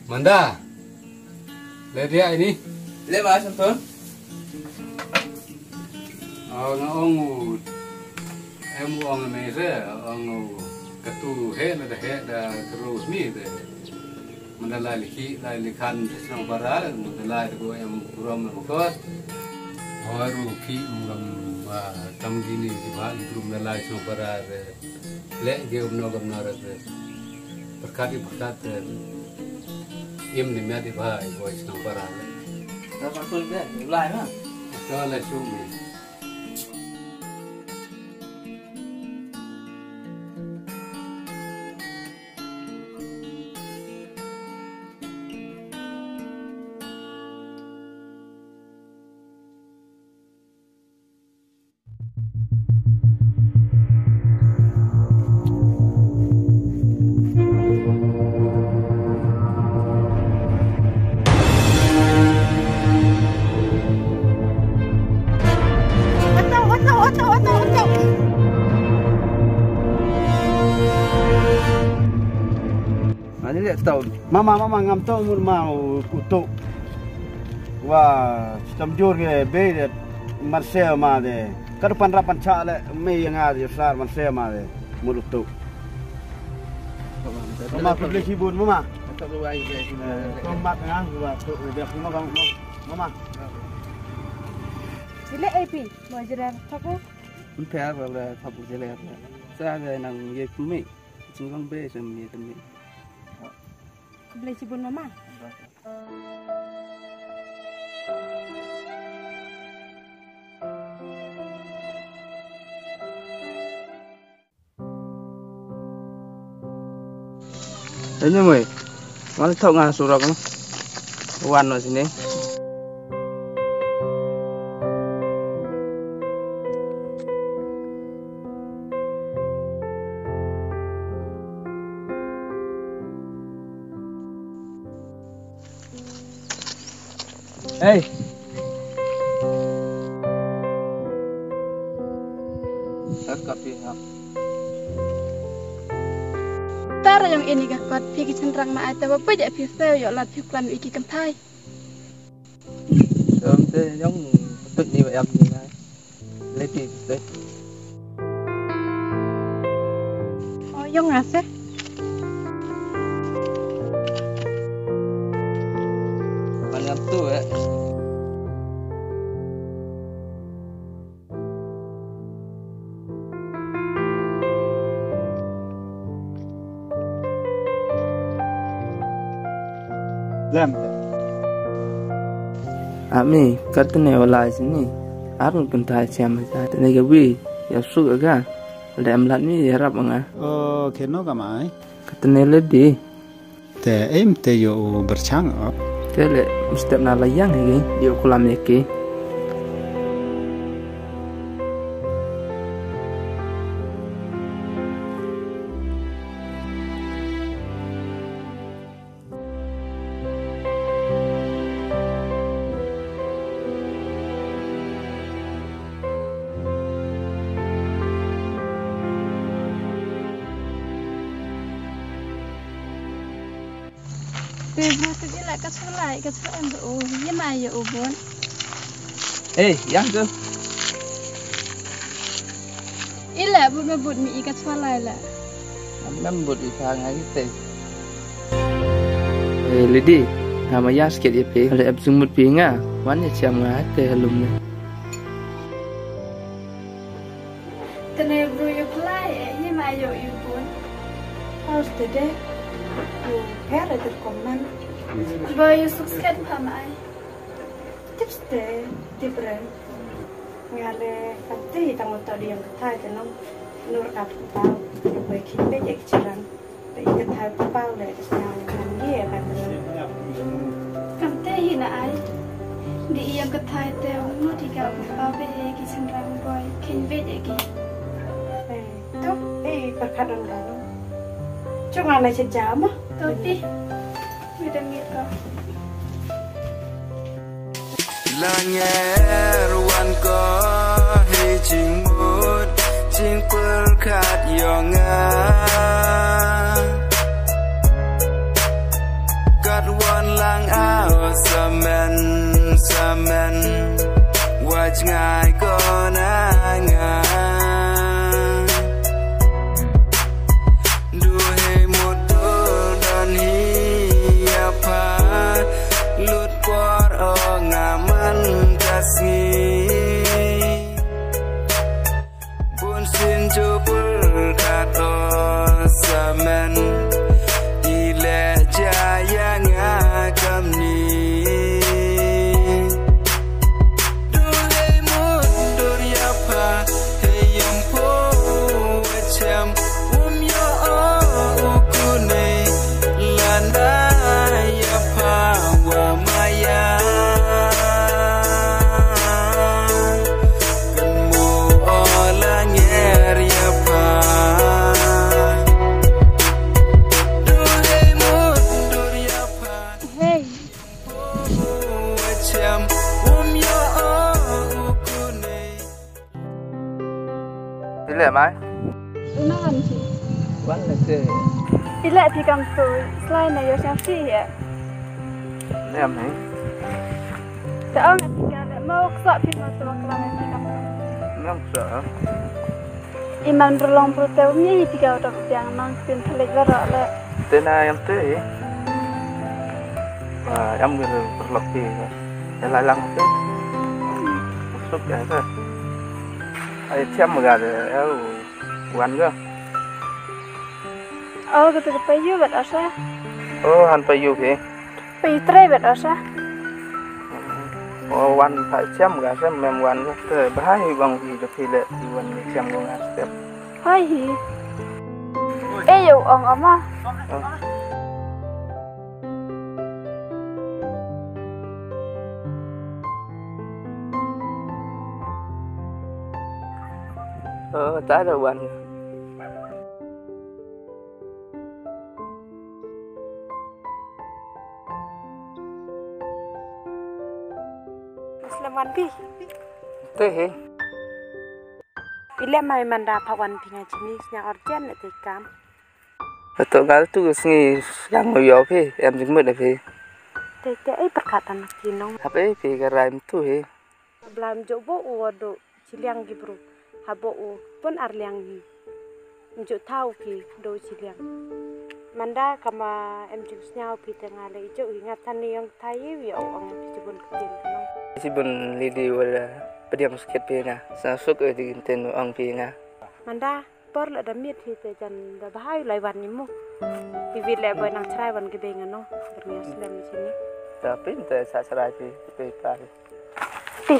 Manda, lihat dia ini. Lihat mas, betul. Ông em ông này thế ông cái tu hết là hết là terus mi thế mình lại lịch khăn thế xong bara mình lại được em rom một chút baru ki ngam và tam gini di bah belum lại xong bara lek dia gam nara berkat im ni mati bah boy xong bara Đó còn tôi đấy, lại mà. cho lại xuống mi. Ini lihat tahu. Mama ngam tahu umur mau utuk. Wah, sistem jur ke be Marcel ma de. Karupan rapan cak le me yang ada besar Marcel ma de mulut utuk. Mama beli hibun mama. Tak perlu air dia. Tomat ngah gua tu dia semua kamu mama. Sila AP mau jalan apa? Unfair pada tabu jelek. Saya ada nang ye kumi. Cinggang be semi temi. Beli cibun mama. Ini mui, mana tahu nggak surat kamu? Warna sini. Hey. Kopi ha. Tara yang ini kakak pergi cenderang ma ada apa je pergi sel yo lat pergi plan iki kan thai. Sớm thế giống tự như vậy em như này. Lấy tiền đấy. Yo ngase. Bạn em tu ấy. Lem. Ami katanya wala sini. Arun kentai siapa saja. Tengah gawi ya suka kan. Lem lat ni harap enggak. Oh, keno kamai. Katanya lebih. Te em te yo bercang. Kele mesti nalayang lagi. Dia kulam lagi. Ibu tadi lah kesulai em bu, ye mai ya ubun. Yang tu. Ila bu mebut mi ikat sulai lah. Amam buat usaha kita. Lidi, nama ya sikit ya pe. Kalau absung mut pinga, wan ya siam ngate halum ni. Tene bro yo play, ye mai yo ubun. Harus tede. Pera terkoman. Bayu sukses pamai. Tips deh, different. Ngale pasti tanggung tadi yang ketai tenang nur kapal. Baik kita jadi cerang. Baik ketai kapal le senang kan dia kan. Kamte hina ai. Di yang ketai teu nur tiga kapal be ki cerang boy. Ken be ki. Tu perkadan lalu. Cuma nak sejam ah. Tapi, kita mikir. Langit wan ko hijing mut jing perkat yonga. kat wan lang ao samen samen waj ngai ko na nga du he modul dan hi apa lut por o ngaman kasni bun sin jupul kat o samen ile jaya ngakam ni dule mundur ya pa heyam po wacham yo ukune landa ya pa wa maya kemu ola nger ya pa Ile mai? Unahan sih. Wan le ke. Ile thì cầm tuổi, slide này yo sang sih ya. Lem này. Tahu nggak sih kalau mau kesok pin mau tuang kelam thì cầm. Ngam sợ. Iman berlong perutnya ini tiga orang yang nang pin telik berak le. Tên là em tới. Em người berlok đi. Để lại lăng tới. Súc vậy thôi. Ai xem mà gà để quán cơ. Gitu ke payu bet asa. Han payu kì. Payu tray bet asa. Quán phải xem gà xem mềm quán cơ. Thế bahaya bang gì được thì lệ quán xem con gà step. Hai hi. Yo ong ama. Tak ada wan. Muslim wan pi. Teh. Ile mai manda pawan pinga jenis yang orjan le tekam. Betul kali tu sengi yang ngoyo pi, em jemut dah pi. Tete ai perkataan kinong. Apa pi keraim tu he. Blam jobo uodo ciliang gibru. Habo u pun arliang hi. Njuk tahu ki do ciliang. Manda kama em jus nyau pi tengah le ijo ingatan ni yang tayi wi ong jebun kecil kanong. Sibun lidi wala pediam sikit pi na. Sasuk di intenu ang pi na. Manda por la damit hi te jan da bahai lai wan ni mu. Bibit le boy nang cerai wan gede ngano. Bernias dalam sini. Tapi ente sasarai pi pa. Ti